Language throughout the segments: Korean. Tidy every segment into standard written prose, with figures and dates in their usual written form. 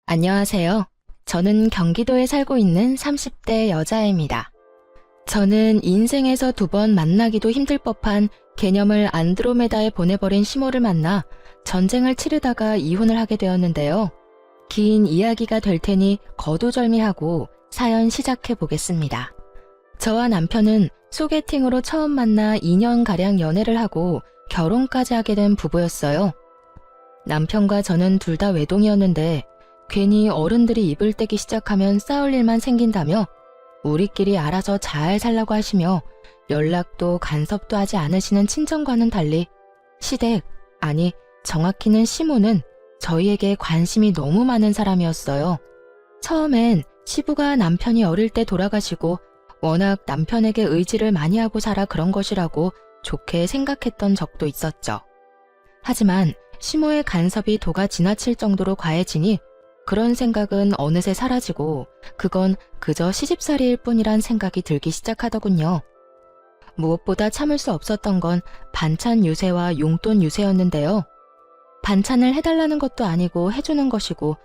안녕하세요. 저는 경기도에 살고 있는 30대 여자입니다. 저는 인생에서 2번 만나기도 힘들 법한 개념을 안드로메다에 보내버린 시모를 만나 전쟁을 치르다가 이혼을 하게 되었는데요. 긴 이야기가 될 테니 거두절미하고 사연 시작해 보겠습니다. 저와 남편은 소개팅으로 처음 만나 2년가량 연애를 하고 결혼까지 하게 된 부부였어요. 남편과 저는 둘 다 외동이었는데 괜히 어른들이 입을 떼기 시작하면 싸울 일만 생긴다며 우리끼리 알아서 잘 살라고 하시며 연락도 간섭도 하지 않으시는 친정과는 달리 시댁, 아니 정확히는 시모는 저희에게 관심이 너무 많은 사람이었어요. 처음엔 시부가 남편이 어릴 때 돌아가시고 워낙 남편에게 의지를 많이 하고 살아 그런 것이라고 좋게 생각했던 적도 있었죠. 하지만 시모의 간섭이 도가 지나칠 정도로 과해지니 그런 생각은 어느새 사라지고 그건 그저 시집살이일 뿐이란 생각이 들기 시작하더군요. 무엇보다 참을 수 없었던 건 반찬 유세와 용돈 유세였는데요. 반찬을 해달라는 것도 아니고 해주는 것이고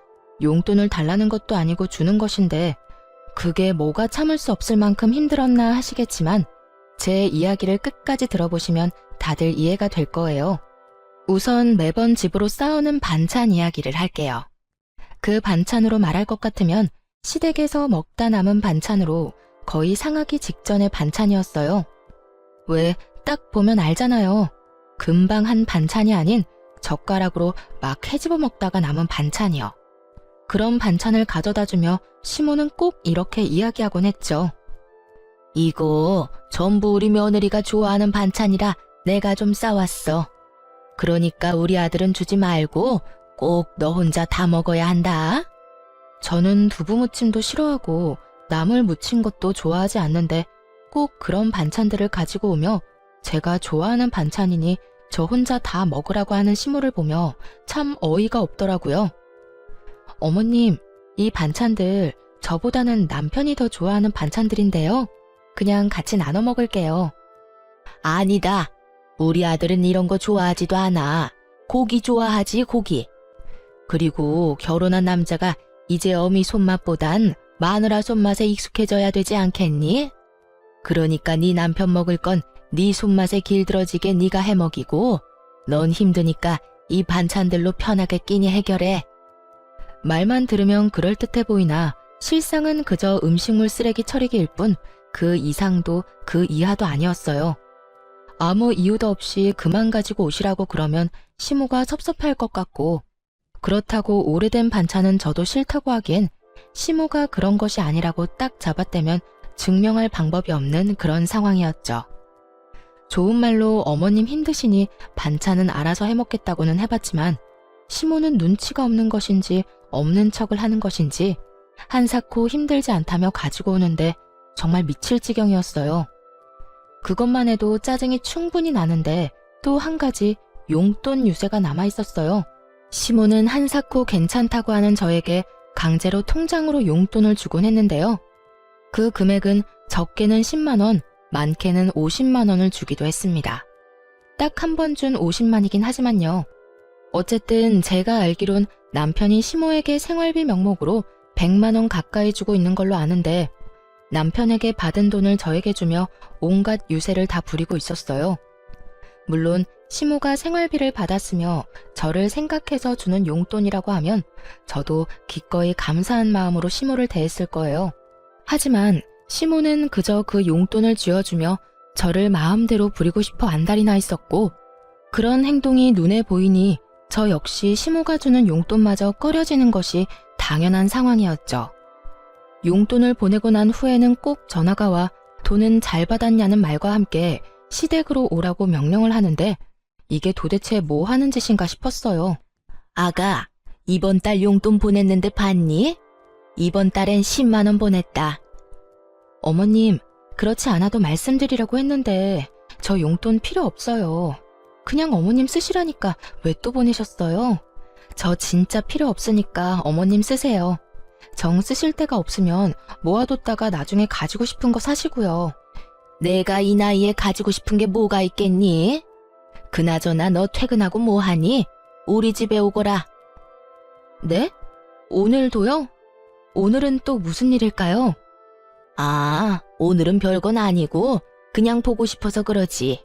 용돈을 달라는 것도 아니고 주는 것인데 그게 뭐가 참을 수 없을 만큼 힘들었나 하시겠지만 제 이야기를 끝까지 들어보시면 다들 이해가 될 거예요. 우선 매번 집으로 싸우는 반찬 이야기를 할게요. 그 반찬으로 말할 것 같으면 시댁에서 먹다 남은 반찬으로 거의 상하기 직전의 반찬이었어요. 왜 딱 보면 알잖아요. 금방 한 반찬이 아닌 젓가락으로 막 헤집어 먹다가 남은 반찬이요. 그런 반찬을 가져다 주며 시모는 꼭 이렇게 이야기하곤 했죠. 이거 전부 우리 며느리가 좋아하는 반찬이라 내가 좀 싸왔어. 그러니까 우리 아들은 주지 말고 꼭 너 혼자 다 먹어야 한다. 저는 두부무침도 싫어하고 나물 무친 것도 좋아하지 않는데 꼭 그런 반찬들을 가지고 오며 제가 좋아하는 반찬이니 저 혼자 다 먹으라고 하는 시모를 보며 참 어이가 없더라고요. 어머님, 이 반찬들 저보다는 남편이 더 좋아하는 반찬들인데요. 그냥 같이 나눠 먹을게요. 아니다. 우리 아들은 이런 거 좋아하지도 않아. 고기 좋아하지, 고기. 그리고 결혼한 남자가 이제 어미 손맛보단 마누라 손맛에 익숙해져야 되지 않겠니? 그러니까 네 남편 먹을 건 네 손맛에 길들어지게 네가 해먹이고 넌 힘드니까 이 반찬들로 편하게 끼니 해결해. 말만 들으면 그럴듯해 보이나 실상은 그저 음식물 쓰레기 처리기일 뿐 그 이상도 그 이하도 아니었어요. 아무 이유도 없이 그만 가지고 오시라고 그러면 시모가 섭섭할 것 같고 그렇다고 오래된 반찬은 저도 싫다고 하기엔 시모가 그런 것이 아니라고 딱 잡아떼면 증명할 방법이 없는 그런 상황이었죠. 좋은 말로 어머님 힘드시니 반찬은 알아서 해먹겠다고는 해봤지만 시모는 눈치가 없는 것인지 없는 척을 하는 것인지 한사코 힘들지 않다며 가지고 오는데 정말 미칠 지경이었어요. 그것만 해도 짜증이 충분히 나는데 또 한 가지 용돈 유세가 남아있었어요. 시모는 한사코 괜찮다고 하는 저에게 강제로 통장으로 용돈을 주곤 했는데요. 그 금액은 적게는 10만 원, 많게는 50만 원을 주기도 했습니다. 딱 한 번 준 50만이긴 하지만요. 어쨌든 제가 알기론 남편이 시모에게 생활비 명목으로 100만 원 가까이 주고 있는 걸로 아는데 남편에게 받은 돈을 저에게 주며 온갖 유세를 다 부리고 있었어요. 물론 시모가 생활비를 받았으며 저를 생각해서 주는 용돈이라고 하면 저도 기꺼이 감사한 마음으로 시모를 대했을 거예요. 하지만 시모는 그저 그 용돈을 쥐어주며 저를 마음대로 부리고 싶어 안달이 나 있었고 그런 행동이 눈에 보이니 저 역시 시모가 주는 용돈마저 꺼려지는 것이 당연한 상황이었죠. 용돈을 보내고 난 후에는 꼭 전화가 와 돈은 잘 받았냐는 말과 함께 시댁으로 오라고 명령을 하는데 이게 도대체 뭐 하는 짓인가 싶었어요. 아가, 이번 달 용돈 보냈는데 봤니? 이번 달엔 10만 원 보냈다. 어머님, 그렇지 않아도 말씀드리려고 했는데 저 용돈 필요 없어요. 그냥 어머님 쓰시라니까 왜 또 보내셨어요? 저 진짜 필요 없으니까 어머님 쓰세요. 정 쓰실 데가 없으면 모아뒀다가 나중에 가지고 싶은 거 사시고요. 내가 이 나이에 가지고 싶은 게 뭐가 있겠니? 그나저나 너 퇴근하고 뭐 하니? 우리 집에 오거라. 네? 오늘도요? 오늘은 또 무슨 일일까요? 아, 오늘은 별건 아니고 그냥 보고 싶어서 그러지.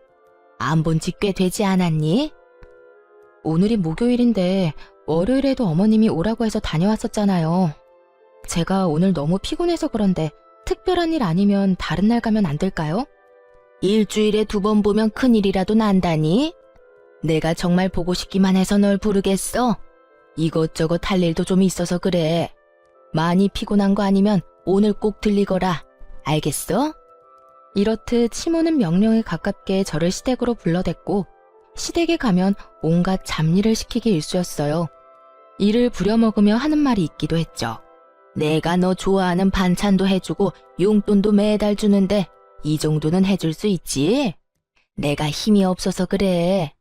안 본 지 꽤 되지 않았니? 오늘이 목요일인데 월요일에도 어머님이 오라고 해서 다녀왔었잖아요. 제가 오늘 너무 피곤해서 그런데 특별한 일 아니면 다른 날 가면 안 될까요? 일주일에 2번 보면 큰일이라도 난다니? 내가 정말 보고 싶기만 해서 널 부르겠어? 이것저것 할 일도 좀 있어서 그래. 많이 피곤한 거 아니면 오늘 꼭 들리거라. 알겠어? 이렇듯 시모는 명령에 가깝게 저를 시댁으로 불러댔고 시댁에 가면 온갖 잡일을 시키기 일쑤였어요. 이를 부려먹으며 하는 말이 있기도 했죠. 내가 너 좋아하는 반찬도 해주고 용돈도 매달 주는데 이 정도는 해줄 수 있지? 내가 힘이 없어서 그래.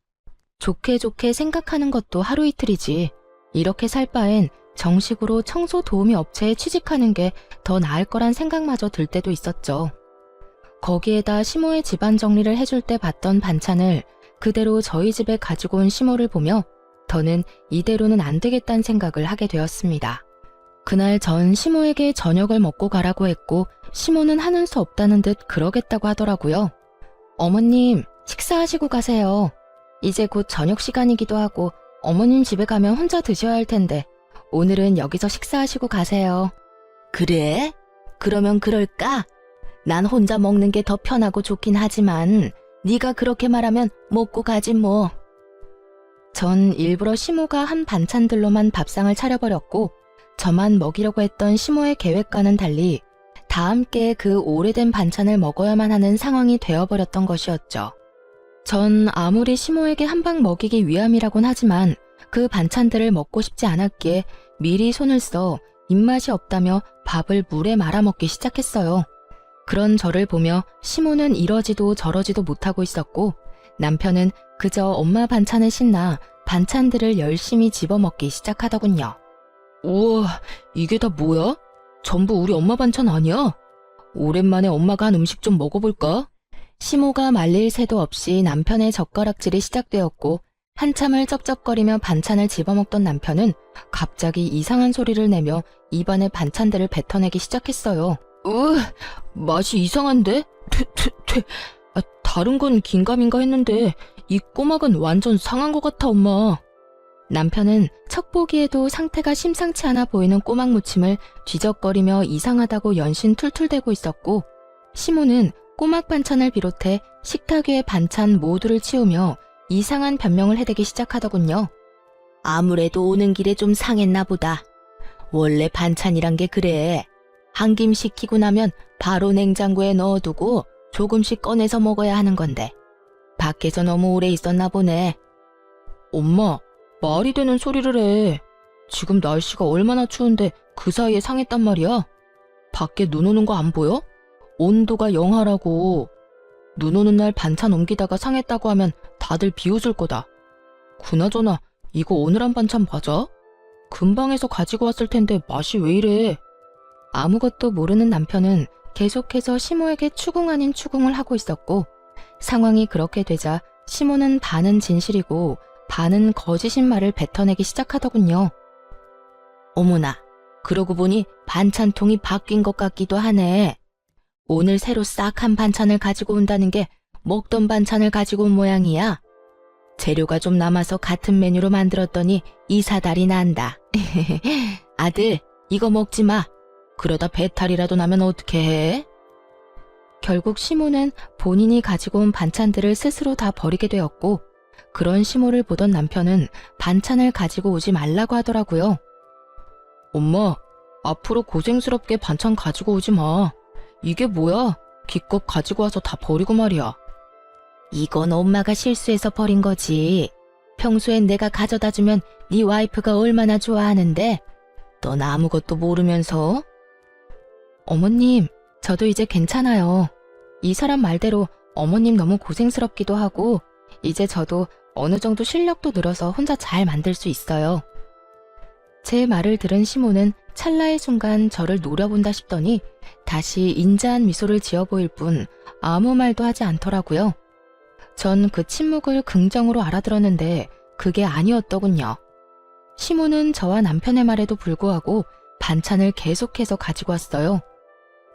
좋게 좋게 생각하는 것도 하루 이틀이지. 이렇게 살 바엔 정식으로 청소 도우미 업체에 취직하는 게 더 나을 거란 생각마저 들 때도 있었죠. 거기에다 시모의 집안 정리를 해줄 때 봤던 반찬을 그대로 저희 집에 가지고 온 시모를 보며 더는 이대로는 안 되겠다는 생각을 하게 되었습니다. 그날 전 시모에게 저녁을 먹고 가라고 했고 시모는 하는 수 없다는 듯 그러겠다고 하더라고요. 어머님, 식사하시고 가세요. 이제 곧 저녁 시간이기도 하고 어머님 집에 가면 혼자 드셔야 할 텐데 오늘은 여기서 식사하시고 가세요. 그래? 그러면 그럴까? 난 혼자 먹는 게 더 편하고 좋긴 하지만 네가 그렇게 말하면 먹고 가지 뭐. 전 일부러 시모가 한 반찬들로만 밥상을 차려버렸고 저만 먹이려고 했던 시모의 계획과는 달리 다 함께 그 오래된 반찬을 먹어야만 하는 상황이 되어버렸던 것이었죠. 전 아무리 시모에게 한 방 먹이기 위함이라곤 하지만 그 반찬들을 먹고 싶지 않았기에 미리 손을 써 입맛이 없다며 밥을 물에 말아 먹기 시작했어요. 그런 저를 보며 시모는 이러지도 저러지도 못하고 있었고 남편은 그저 엄마 반찬에 신나 반찬들을 열심히 집어먹기 시작하더군요. 우와, 이게 다 뭐야? 전부 우리 엄마 반찬 아니야? 오랜만에 엄마가 한 음식 좀 먹어볼까? 시모가 말릴 새도 없이 남편의 젓가락질이 시작되었고 한참을 쩝쩝거리며 반찬을 집어먹던 남편은 갑자기 이상한 소리를 내며 입안에 반찬들을 뱉어내기 시작했어요. 맛이 이상한데? 다른 건 긴가민가 했는데 이 꼬막은 완전 상한 것 같아, 엄마. 남편은 척 보기에도 상태가 심상치 않아 보이는 꼬막 무침을 뒤적거리며 이상하다고 연신 툴툴대고 있었고 시모는 꼬막 반찬을 비롯해 식탁 위의 반찬 모두를 치우며 이상한 변명을 해대기 시작하더군요. 아무래도 오는 길에 좀 상했나 보다. 원래 반찬이란 게 그래. 한 김 식히고 나면 바로 냉장고에 넣어두고 조금씩 꺼내서 먹어야 하는 건데 밖에서 너무 오래 있었나 보네. 엄마, 말이 되는 소리를 해. 지금 날씨가 얼마나 추운데 그 사이에 상했단 말이야. 밖에 눈 오는 거 안 보여? 온도가 영하라고. 눈 오는 날 반찬 옮기다가 상했다고 하면 다들 비웃을 거다. 그나저나 이거 오늘 한 반찬 맞아? 금방에서 가지고 왔을 텐데 맛이 왜 이래? 아무것도 모르는 남편은 계속해서 시모에게 추궁 아닌 추궁을 하고 있었고 상황이 그렇게 되자 시모는 반은 진실이고 반은 거짓인 말을 뱉어내기 시작하더군요. 어머나, 그러고 보니 반찬통이 바뀐 것 같기도 하네. 오늘 새로 싹 한 반찬을 가지고 온다는 게 먹던 반찬을 가지고 온 모양이야. 재료가 좀 남아서 같은 메뉴로 만들었더니 이사달이 난다. 아들, 이거 먹지 마. 그러다 배탈이라도 나면 어떻게 해? 결국 시모는 본인이 가지고 온 반찬들을 스스로 다 버리게 되었고 그런 시모를 보던 남편은 반찬을 가지고 오지 말라고 하더라고요. 엄마, 앞으로 고생스럽게 반찬 가지고 오지 마. 이게 뭐야? 기껏 가지고 와서 다 버리고 말이야. 이건 엄마가 실수해서 버린 거지. 평소엔 내가 가져다 주면 네 와이프가 얼마나 좋아하는데 넌 아무것도 모르면서. 어머님, 저도 이제 괜찮아요. 이 사람 말대로 어머님 너무 고생스럽기도 하고 이제 저도 어느 정도 실력도 늘어서 혼자 잘 만들 수 있어요. 제 말을 들은 시모는 찰나의 순간 저를 노려본다 싶더니 다시 인자한 미소를 지어 보일 뿐 아무 말도 하지 않더라고요. 전 그 침묵을 긍정으로 알아들었는데 그게 아니었더군요. 시모는 저와 남편의 말에도 불구하고 반찬을 계속해서 가지고 왔어요.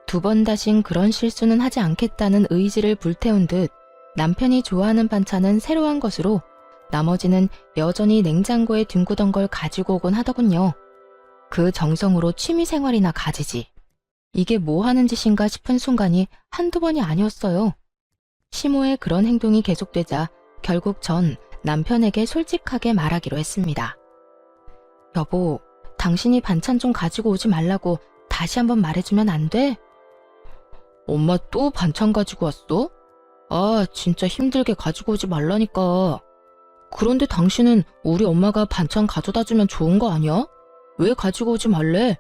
2번 다신 그런 실수는 하지 않겠다는 의지를 불태운 듯 남편이 좋아하는 반찬은 새로 한 것으로 나머지는 여전히 냉장고에 뒹구던 걸 가지고 오곤 하더군요. 그 정성으로 취미생활이나 가지지. 이게 뭐 하는 짓인가 싶은 순간이 한두 번이 아니었어요. 시모의 그런 행동이 계속되자 결국 전 남편에게 솔직하게 말하기로 했습니다. 여보, 당신이 반찬 좀 가지고 오지 말라고 다시 한번 말해주면 안 돼? 엄마 또 반찬 가지고 왔어? 아, 진짜 힘들게 가지고 오지 말라니까. 그런데 당신은 우리 엄마가 반찬 가져다 주면 좋은 거 아니야? 왜 가지고 오지 말래?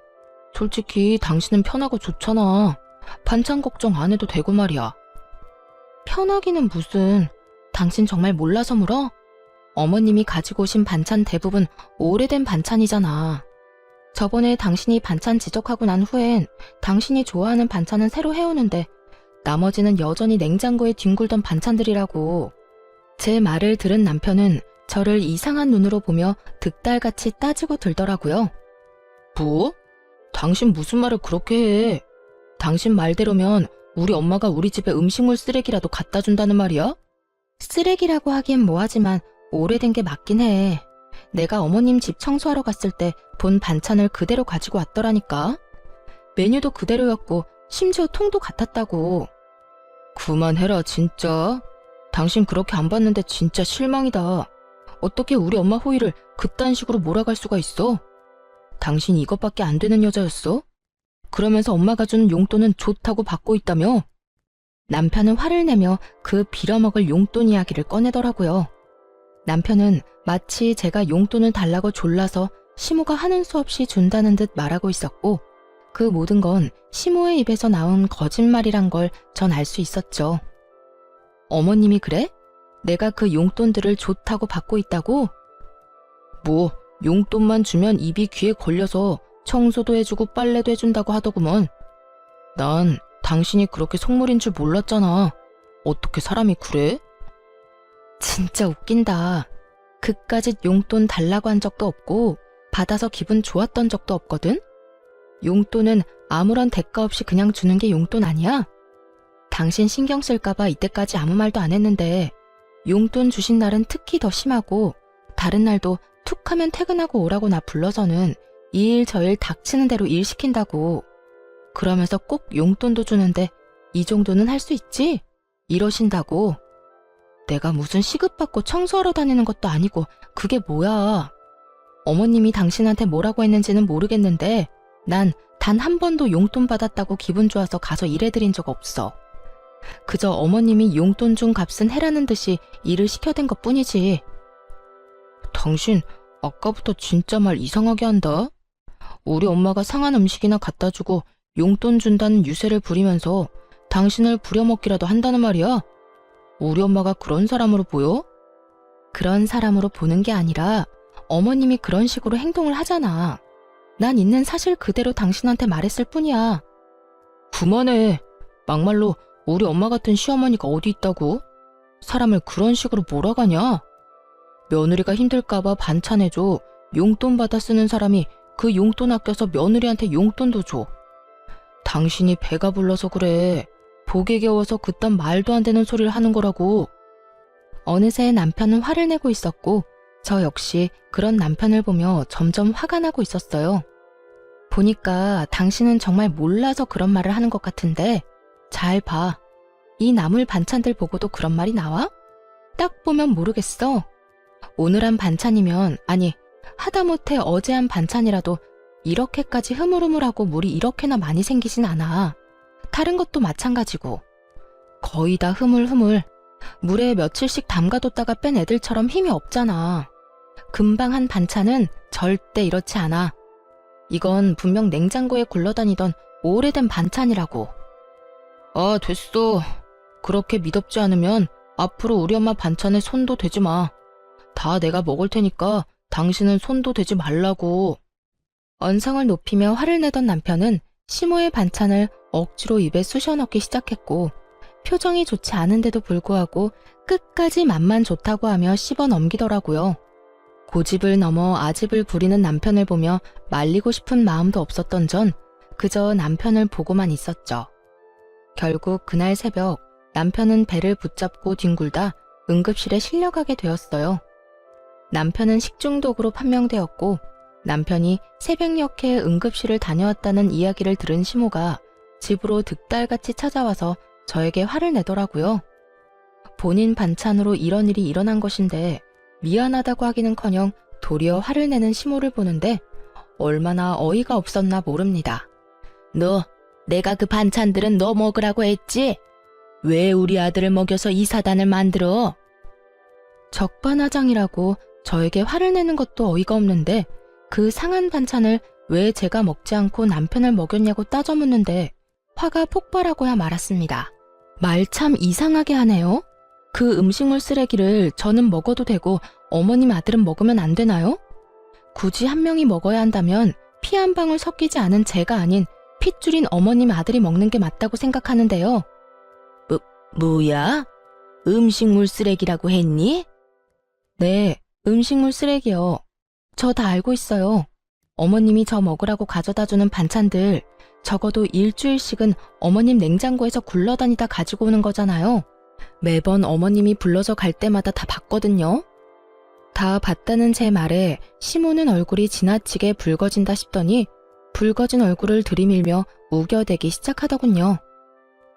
솔직히 당신은 편하고 좋잖아. 반찬 걱정 안 해도 되고 말이야. 편하기는 무슨. 당신 정말 몰라서 물어? 어머님이 가지고 오신 반찬 대부분 오래된 반찬이잖아. 저번에 당신이 반찬 지적하고 난 후엔 당신이 좋아하는 반찬은 새로 해오는데 나머지는 여전히 냉장고에 뒹굴던 반찬들이라고. 제 말을 들은 남편은 저를 이상한 눈으로 보며 득달같이 따지고 들더라고요. 뭐? 당신 무슨 말을 그렇게 해? 당신 말대로면 우리 엄마가 우리 집에 음식물 쓰레기라도 갖다 준다는 말이야? 쓰레기라고 하기엔 뭐하지만 오래된 게 맞긴 해. 내가 어머님 집 청소하러 갔을 때 본 반찬을 그대로 가지고 왔더라니까. 메뉴도 그대로였고 심지어 통도 같았다고. 그만해라 진짜. 당신 그렇게 안 봤는데 진짜 실망이다. 어떻게 우리 엄마 호의를 그딴 식으로 몰아갈 수가 있어? 당신 이것밖에 안 되는 여자였어? 그러면서 엄마가 준 용돈은 좋다고 받고 있다며? 남편은 화를 내며 그 빌어먹을 용돈 이야기를 꺼내더라고요. 남편은 마치 제가 용돈을 달라고 졸라서 시모가 하는 수 없이 준다는 듯 말하고 있었고 그 모든 건 시모의 입에서 나온 거짓말이란 걸 전 알 수 있었죠. 어머님이 그래? 내가 그 용돈들을 좋다고 받고 있다고? 뭐 용돈만 주면 입이 귀에 걸려서 청소도 해주고 빨래도 해준다고 하더구먼. 난 당신이 그렇게 속물인 줄 몰랐잖아. 어떻게 사람이 그래? 진짜 웃긴다. 그까짓 용돈 달라고 한 적도 없고 받아서 기분 좋았던 적도 없거든? 용돈은 아무런 대가 없이 그냥 주는 게 용돈 아니야? 당신 신경 쓸까봐 이때까지 아무 말도 안 했는데 용돈 주신 날은 특히 더 심하고 다른 날도 툭 하면 퇴근하고 오라고 나 불러서는 이 일 저 일 닥치는 대로 일 시킨다고. 그러면서 꼭 용돈도 주는데 이 정도는 할 수 있지? 이러신다고. 내가 무슨 시급받고 청소하러 다니는 것도 아니고 그게 뭐야. 어머님이 당신한테 뭐라고 했는지는 모르겠는데 난 단 한 번도 용돈 받았다고 기분 좋아서 가서 일해드린 적 없어. 그저 어머님이 용돈 준 값은 해라는 듯이 일을 시켜댄 것뿐이지. 당신 아까부터 진짜 말 이상하게 한다. 우리 엄마가 상한 음식이나 갖다 주고 용돈 준다는 유세를 부리면서 당신을 부려먹기라도 한다는 말이야. 우리 엄마가 그런 사람으로 보여? 그런 사람으로 보는 게 아니라 어머님이 그런 식으로 행동을 하잖아. 난 있는 사실 그대로 당신한테 말했을 뿐이야. 그만해. 막말로 우리 엄마 같은 시어머니가 어디 있다고? 사람을 그런 식으로 몰아가냐? 며느리가 힘들까봐 반찬해줘. 용돈 받아 쓰는 사람이 그 용돈 아껴서 며느리한테 용돈도 줘. 당신이 배가 불러서 그래. 복에 겨워서 그딴 말도 안 되는 소리를 하는 거라고. 어느새 남편은 화를 내고 있었고 저 역시 그런 남편을 보며 점점 화가 나고 있었어요. 보니까 당신은 정말 몰라서 그런 말을 하는 것 같은데 잘 봐. 이 나물 반찬들 보고도 그런 말이 나와? 딱 보면 모르겠어. 오늘 한 반찬이면 아니 하다못해 어제 한 반찬이라도 이렇게까지 흐물흐물하고 물이 이렇게나 많이 생기진 않아. 다른 것도 마찬가지고. 거의 다 흐물흐물. 물에 며칠씩 담가뒀다가 뺀 애들처럼 힘이 없잖아. 금방 한 반찬은 절대 이렇지 않아. 이건 분명 냉장고에 굴러다니던 오래된 반찬이라고. 아, 됐어. 그렇게 미덥지 않으면 앞으로 우리 엄마 반찬에 손도 대지 마. 다 내가 먹을 테니까 당신은 손도 대지 말라고. 언성을 높이며 화를 내던 남편은 시모의 반찬을 억지로 입에 쑤셔 넣기 시작했고 표정이 좋지 않은데도 불구하고 끝까지 맛만 좋다고 하며 씹어 넘기더라고요. 고집을 넘어 아집을 부리는 남편을 보며 말리고 싶은 마음도 없었던 전 그저 남편을 보고만 있었죠. 결국 그날 새벽 남편은 배를 붙잡고 뒹굴다 응급실에 실려가게 되었어요. 남편은 식중독으로 판명되었고 남편이 새벽녘에 응급실을 다녀왔다는 이야기를 들은 시모가 집으로 득달같이 찾아와서 저에게 화를 내더라고요. 본인 반찬으로 이런 일이 일어난 것인데 미안하다고 하기는커녕 도리어 화를 내는 시모를 보는데 얼마나 어이가 없었나 모릅니다. 너, 내가 그 반찬들은 너 먹으라고 했지? 왜 우리 아들을 먹여서 이 사단을 만들어? 적반하장이라고 저에게 화를 내는 것도 어이가 없는데 그 상한 반찬을 왜 제가 먹지 않고 남편을 먹였냐고 따져 묻는데 화가 폭발하고야 말았습니다. 말 참 이상하게 하네요. 그 음식물 쓰레기를 저는 먹어도 되고 어머님 아들은 먹으면 안 되나요? 굳이 한 명이 먹어야 한다면 피 한 방울 섞이지 않은 제가 아닌 핏줄인 어머님 아들이 먹는 게 맞다고 생각하는데요. 뭐야? 음식물 쓰레기라고 했니? 네, 음식물 쓰레기요. 저 다 알고 있어요. 어머님이 저 먹으라고 가져다주는 반찬들 적어도 일주일씩은 어머님 냉장고에서 굴러다니다 가지고 오는 거잖아요. 매번 어머님이 불러서 갈 때마다 다 봤거든요. 다 봤다는 제 말에 시모는 얼굴이 지나치게 붉어진다 싶더니 붉어진 얼굴을 들이밀며 우겨대기 시작하더군요.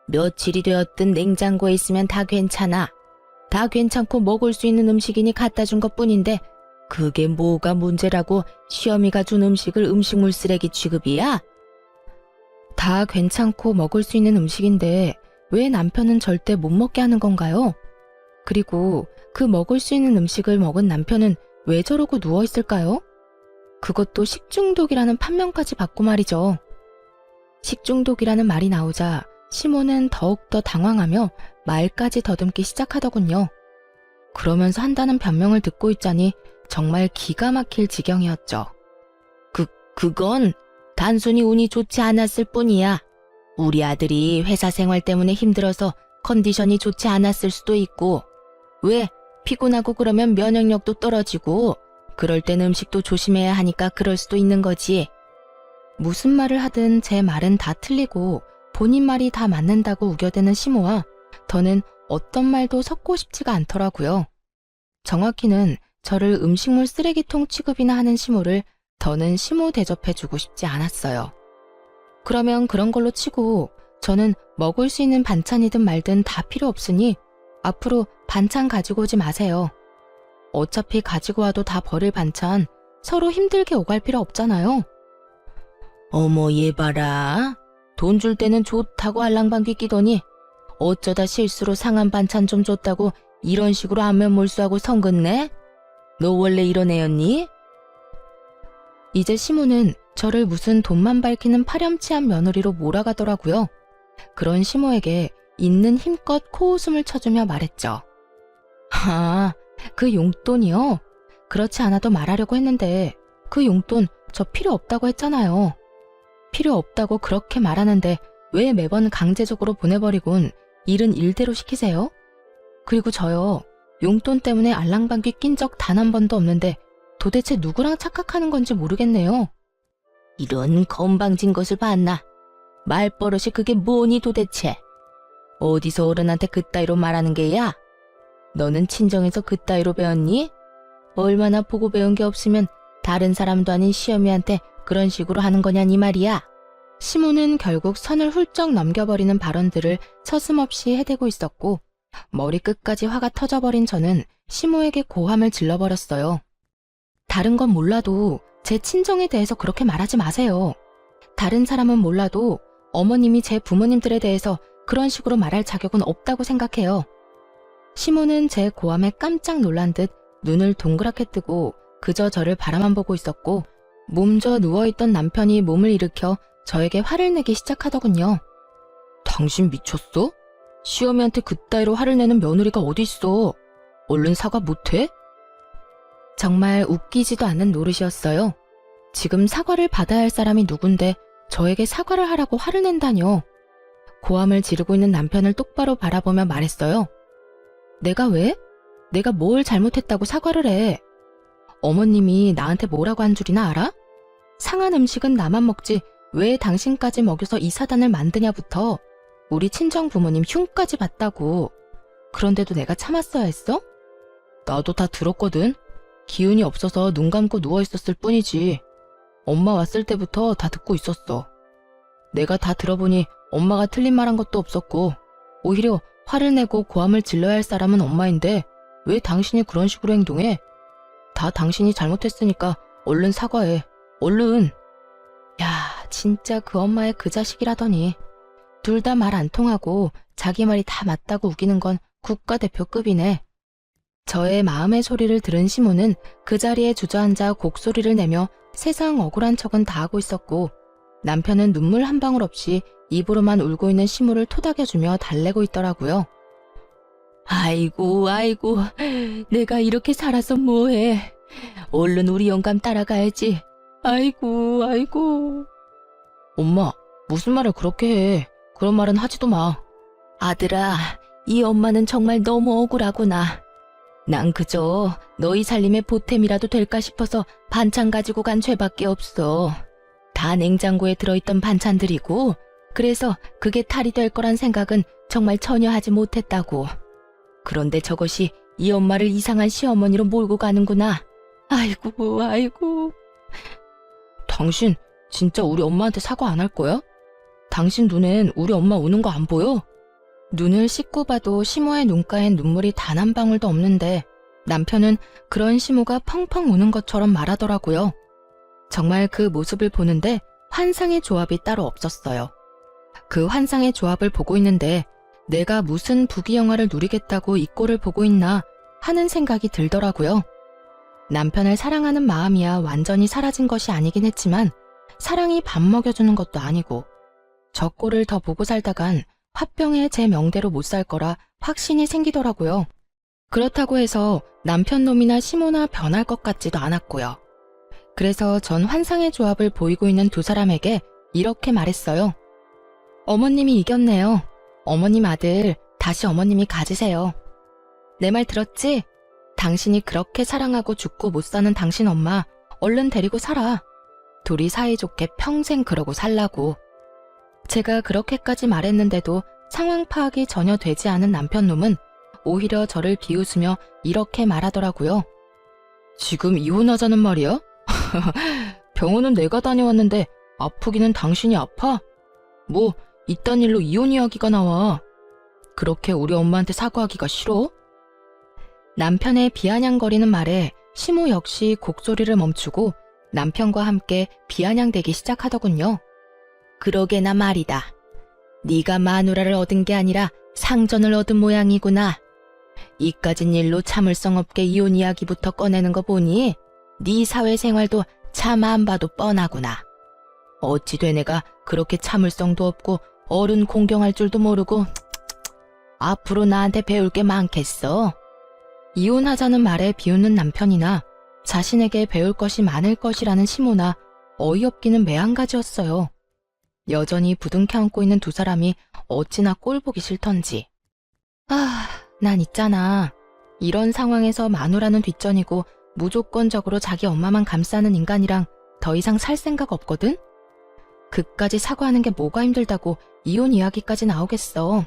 며칠이 되었든 냉장고에 있으면 다 괜찮아. 다 괜찮고 먹을 수 있는 음식이니 갖다 준 것뿐인데 그게 뭐가 문제라고 시어미가 준 음식을 음식물 쓰레기 취급이야? 다 괜찮고 먹을 수 있는 음식인데 왜 남편은 절대 못 먹게 하는 건가요? 그리고 그 먹을 수 있는 음식을 먹은 남편은 왜 저러고 누워있을까요? 그것도 식중독이라는 판명까지 받고 말이죠. 식중독이라는 말이 나오자 시모는 더욱더 당황하며 말까지 더듬기 시작하더군요. 그러면서 한다는 변명을 듣고 있자니 정말 기가 막힐 지경이었죠. 그건 단순히 운이 좋지 않았을 뿐이야. 우리 아들이 회사 생활 때문에 힘들어서 컨디션이 좋지 않았을 수도 있고, 왜 피곤하고 그러면 면역력도 떨어지고 그럴 땐 음식도 조심해야 하니까 그럴 수도 있는 거지. 무슨 말을 하든 제 말은 다 틀리고 본인 말이 다 맞는다고 우겨대는 시모와 더는 어떤 말도 섞고 싶지가 않더라고요. 정확히는 저를 음식물 쓰레기통 취급이나 하는 시모를 더는 시모 대접해주고 싶지 않았어요. 그러면 그런 걸로 치고 저는 먹을 수 있는 반찬이든 말든 다 필요 없으니 앞으로 반찬 가지고 오지 마세요. 어차피 가지고 와도 다 버릴 반찬 서로 힘들게 오갈 필요 없잖아요. 어머 얘 봐라. 돈 줄 때는 좋다고 알랑방귀 끼더니 어쩌다 실수로 상한 반찬 좀 줬다고 이런 식으로 안면몰수하고 성긋네? 너 원래 이런 애였니? 이제 시모는 저를 무슨 돈만 밝히는 파렴치한 며느리로 몰아가더라고요. 그런 시모에게 있는 힘껏 코웃음을 쳐주며 말했죠. 아, 그 용돈이요? 그렇지 않아도 말하려고 했는데 그 용돈 저 필요 없다고 했잖아요. 필요 없다고 그렇게 말하는데 왜 매번 강제적으로 보내버리곤 일은 일대로 시키세요? 그리고 저요, 용돈 때문에 알랑방귀 낀 적 단 한 번도 없는데 도대체 누구랑 착각하는 건지 모르겠네요. 이런 건방진 것을 봤나? 말버릇이 그게 뭐니 도대체? 어디서 어른한테 그따위로 말하는 게야? 너는 친정에서 그따위로 배웠니? 얼마나 보고 배운 게 없으면 다른 사람도 아닌 시어미한테 그런 식으로 하는 거냐니 말이야. 시모는 결국 선을 훌쩍 넘겨버리는 발언들을 서슴없이 해대고 있었고 머리끝까지 화가 터져버린 저는 시모에게 고함을 질러버렸어요. 다른 건 몰라도 제 친정에 대해서 그렇게 말하지 마세요. 다른 사람은 몰라도 어머님이 제 부모님들에 대해서 그런 식으로 말할 자격은 없다고 생각해요. 시모는 제 고함에 깜짝 놀란 듯 눈을 동그랗게 뜨고 그저 저를 바라만 보고 있었고 몸져 누워있던 남편이 몸을 일으켜 저에게 화를 내기 시작하더군요. 당신 미쳤어? 시어미한테 그따위로 화를 내는 며느리가 어딨어? 얼른 사과 못해? 정말 웃기지도 않는 노릇이었어요. 지금 사과를 받아야 할 사람이 누군데 저에게 사과를 하라고 화를 낸다뇨. 고함을 지르고 있는 남편을 똑바로 바라보며 말했어요. 내가 왜? 내가 뭘 잘못했다고 사과를 해? 어머님이 나한테 뭐라고 한 줄이나 알아? 상한 음식은 나만 먹지 왜 당신까지 먹여서 이 사단을 만드냐부터 우리 친정 부모님 흉까지 봤다고. 그런데도 내가 참았어야 했어? 나도 다 들었거든. 기운이 없어서 눈 감고 누워있었을 뿐이지. 엄마 왔을 때부터 다 듣고 있었어. 내가 다 들어보니 엄마가 틀린 말 한 것도 없었고 오히려 화를 내고 고함을 질러야 할 사람은 엄마인데 왜 당신이 그런 식으로 행동해? 다 당신이 잘못했으니까 얼른 사과해. 얼른. 야, 진짜 그 엄마의 그 자식이라더니. 둘 다 말 안 통하고 자기 말이 다 맞다고 우기는 건 국가대표급이네. 저의 마음의 소리를 들은 시모는 그 자리에 주저앉아 곡소리를 내며 세상 억울한 척은 다 하고 있었고 남편은 눈물 한 방울 없이 입으로만 울고 있는 시모를 토닥여주며 달래고 있더라고요. 아이고 아이고 내가 이렇게 살아서 뭐해. 얼른 우리 영감 따라가야지. 아이고 아이고. 엄마 무슨 말을 그렇게 해. 그런 말은 하지도 마. 아들아 이 엄마는 정말 너무 억울하구나. 난 그저 너희 살림의 보탬이라도 될까 싶어서 반찬 가지고 간 죄밖에 없어. 다 냉장고에 들어있던 반찬들이고 그래서 그게 탈이 될 거란 생각은 정말 전혀 하지 못했다고. 그런데 저것이 이 엄마를 이상한 시어머니로 몰고 가는구나. 아이고 아이고. 당신 진짜 우리 엄마한테 사과 안 할 거야? 당신 눈엔 우리 엄마 우는 거 안 보여? 눈을 씻고 봐도 시모의 눈가엔 눈물이 단 한 방울도 없는데 남편은 그런 시모가 펑펑 우는 것처럼 말하더라고요. 정말 그 모습을 보는데 환상의 조합이 따로 없었어요. 그 환상의 조합을 보고 있는데 내가 무슨 부귀영화를 누리겠다고 이 꼴을 보고 있나 하는 생각이 들더라고요. 남편을 사랑하는 마음이야 완전히 사라진 것이 아니긴 했지만 사랑이 밥 먹여주는 것도 아니고 저 꼴을 더 보고 살다간 화병에 제 명대로 못 살 거라 확신이 생기더라고요. 그렇다고 해서 남편 놈이나 시모나 변할 것 같지도 않았고요. 그래서 전 환상의 조합을 보이고 있는 두 사람에게 이렇게 말했어요. 어머님이 이겼네요. 어머님 아들 다시 어머님이 가지세요. 내 말 들었지? 당신이 그렇게 사랑하고 죽고 못 사는 당신 엄마 얼른 데리고 살아. 둘이 사이좋게 평생 그러고 살라고. 제가 그렇게까지 말했는데도 상황 파악이 전혀 되지 않은 남편놈은 오히려 저를 비웃으며 이렇게 말하더라고요. 지금 이혼하자는 말이야? 병원은 내가 다녀왔는데 아프기는 당신이 아파? 뭐 이딴 일로 이혼 이야기가 나와. 그렇게 우리 엄마한테 사과하기가 싫어? 남편의 비아냥거리는 말에 시모 역시 곡소리를 멈추고 남편과 함께 비아냥대기 시작하더군요. 그러게나 말이다. 네가 마누라를 얻은 게 아니라 상전을 얻은 모양이구나. 이까진 일로 참을성 없게 이혼 이야기부터 꺼내는 거 보니 네 사회생활도 참 안 봐도 뻔하구나. 어찌 돼 내가 그렇게 참을성도 없고 어른 공경할 줄도 모르고. 앞으로 나한테 배울 게 많겠어. 이혼하자는 말에 비웃는 남편이나 자신에게 배울 것이 많을 것이라는 시모나 어이없기는 매한가지였어요. 여전히 부둥켜 안고 있는 두 사람이 어찌나 꼴보기 싫던지. 난 있잖아. 이런 상황에서 마누라는 뒷전이고 무조건적으로 자기 엄마만 감싸는 인간이랑 더 이상 살 생각 없거든? 그까지 사과하는 게 뭐가 힘들다고 이혼 이야기까지 나오겠어.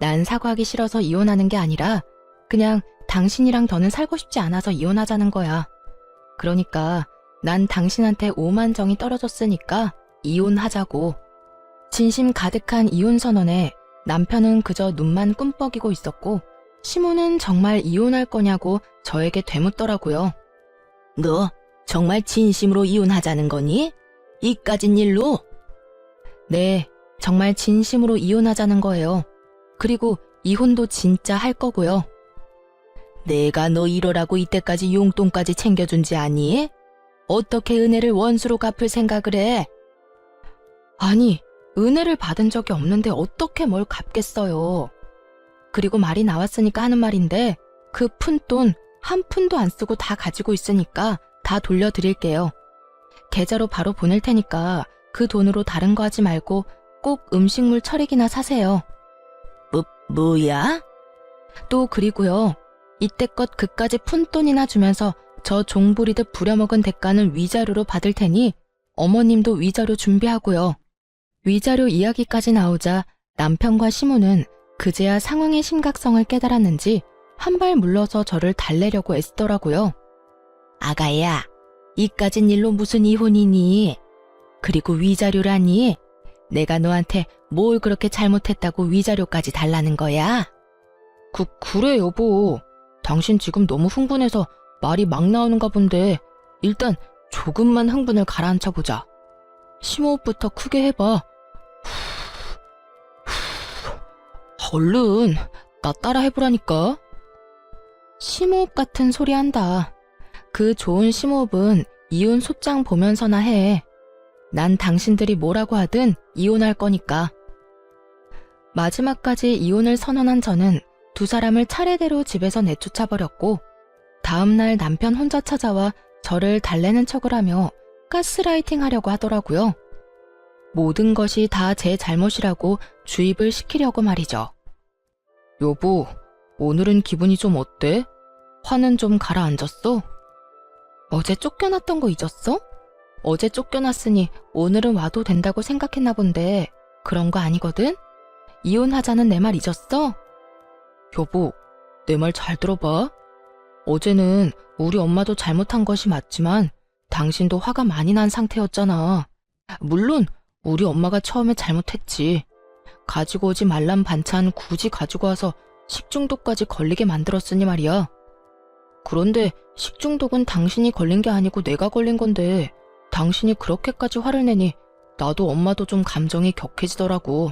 난 사과하기 싫어서 이혼하는 게 아니라 그냥 당신이랑 더는 살고 싶지 않아서 이혼하자는 거야. 그러니까 난 당신한테 오만정이 떨어졌으니까 이혼하자고. 진심 가득한 이혼 선언에 남편은 그저 눈만 꿈뻑이고 있었고 시모는 정말 이혼할 거냐고 저에게 되묻더라고요. 너 정말 진심으로 이혼하자는 거니? 이까진 일로? 네, 정말 진심으로 이혼하자는 거예요. 그리고 이혼도 진짜 할 거고요. 내가 너 이러라고 이때까지 용돈까지 챙겨준지 아니? 어떻게 은혜를 원수로 갚을 생각을 해? 아니, 은혜를 받은 적이 없는데 어떻게 뭘 갚겠어요. 그리고 말이 나왔으니까 하는 말인데 그 푼돈 한 푼도 안 쓰고 다 가지고 있으니까 다 돌려드릴게요. 계좌로 바로 보낼 테니까 그 돈으로 다른 거 하지 말고 꼭 음식물 처리기나 사세요. 뭐야? 또 그리고요. 이때껏 그까지 푼돈이나 주면서 저 종부리듯 부려먹은 대가는 위자료로 받을 테니 어머님도 위자료 준비하고요. 위자료 이야기까지 나오자 남편과 시모는 그제야 상황의 심각성을 깨달았는지 한 발 물러서 저를 달래려고 애쓰더라고요. 아가야, 이까진 일로 무슨 이혼이니? 그리고 위자료라니? 내가 너한테 뭘 그렇게 잘못했다고 위자료까지 달라는 거야? 그래 여보. 당신 지금 너무 흥분해서 말이 막 나오는가 본데 일단 조금만 흥분을 가라앉혀보자. 심호흡부터 크게 해봐. 얼른 나 따라 해보라니까. 심호흡 같은 소리 한다. 그 좋은 심호흡은 이혼 소장 보면서나 해. 난 당신들이 뭐라고 하든 이혼할 거니까. 마지막까지 이혼을 선언한 저는 두 사람을 차례대로 집에서 내쫓아버렸고 다음날 남편 혼자 찾아와 저를 달래는 척을 하며 가스라이팅 하려고 하더라고요. 모든 것이 다 제 잘못이라고 주입을 시키려고 말이죠. 여보, 오늘은 기분이 좀 어때? 화는 좀 가라앉았어? 어제 쫓겨났던 거 잊었어? 어제 쫓겨났으니 오늘은 와도 된다고 생각했나 본데 그런 거 아니거든? 이혼하자는 내 말 잊었어? 여보, 내 말 잘 들어봐. 어제는 우리 엄마도 잘못한 것이 맞지만 당신도 화가 많이 난 상태였잖아. 물론 우리 엄마가 처음에 잘못했지. 가지고 오지 말란 반찬 굳이 가지고 와서 식중독까지 걸리게 만들었으니 말이야. 그런데 식중독은 당신이 걸린 게 아니고 내가 걸린 건데 당신이 그렇게까지 화를 내니 나도 엄마도 좀 감정이 격해지더라고.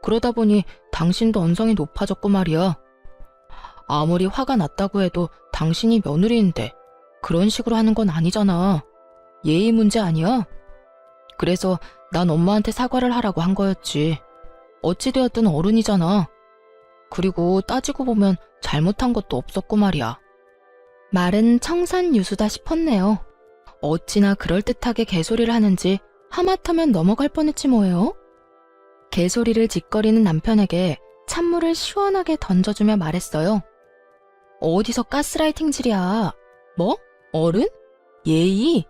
그러다 보니 당신도 언성이 높아졌고 말이야. 아무리 화가 났다고 해도 당신이 며느리인데 그런 식으로 하는 건 아니잖아. 예의 문제 아니야? 그래서 난 엄마한테 사과를 하라고 한 거였지. 어찌되었든 어른이잖아. 그리고 따지고 보면 잘못한 것도 없었고 말이야. 말은 청산유수다 싶었네요. 어찌나 그럴듯하게 개소리를 하는지 하마터면 넘어갈 뻔했지 뭐예요. 개소리를 짓거리는 남편에게 찬물을 시원하게 던져주며 말했어요. 어디서 가스라이팅질이야. 뭐? 어른? 예의?